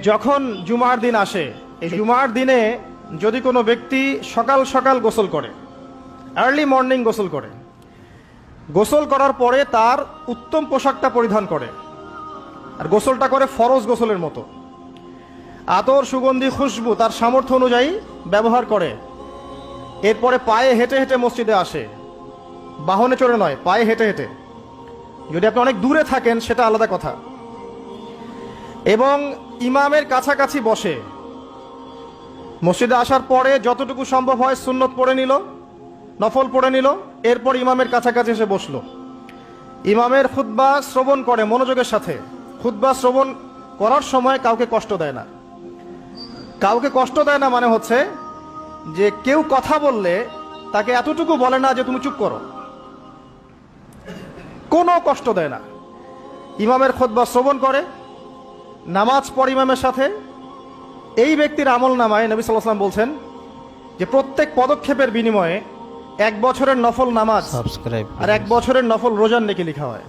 যখন জুমার দিন আসে, এই জুমার দিনে যদি কোনো ব্যক্তি সকাল সকাল গোসল করে, আর্লি মর্নিং গোসল করে, গোসল করার পরে তার উত্তম পোশাকটা পরিধান করে, আর গোসলটা করে ফরজ গোসলের মতো, আতর সুগন্ধি খুশবু তার সামর্থ্য অনুযায়ী ব্যবহার করে, এরপরে পায়ে হেঁটে হেঁটে মসজিদে আসে, বাহনে চড়ে নয়, পায়ে হেঁটে হেঁটে। যদি আপনি অনেক দূরে থাকেন সেটা আলাদা কথা। এবং ইমামের কাছাকাছি বসে, মসজিদে আসার পরে যতটুকু সম্ভব হয় সুন্নত পড়ে নিল, নফল পড়ে নিল, এরপর ইমামের কাছাকাছি এসে বসলো। ইমামের খুতবা শ্রবণ করে মনোযোগের সাথে। খুতবা শ্রবণ করার সময় কাউকে কষ্ট দেয় না। কাউকে কষ্ট দেয় না মানে হচ্ছে যে কেউ কথা বললে তাকে এতটুকু বলে না যে তুমি চুপ করো, কোনো কষ্ট দেয় না। ইমামের খুতবা শ্রবণ করে, নামাজ পড়ে ইমামের সাথে। এই ব্যক্তির আমল নামায় নবী সাল্লাল্লাহু আলাইহি ওয়াসাল্লাম বলছেন যে প্রত্যেক পদক্ষেপের বিনিময়ে 1 বছরের নফল নামাজ আর 1 বছরের নফল রোজার নেকি লেখা হয়।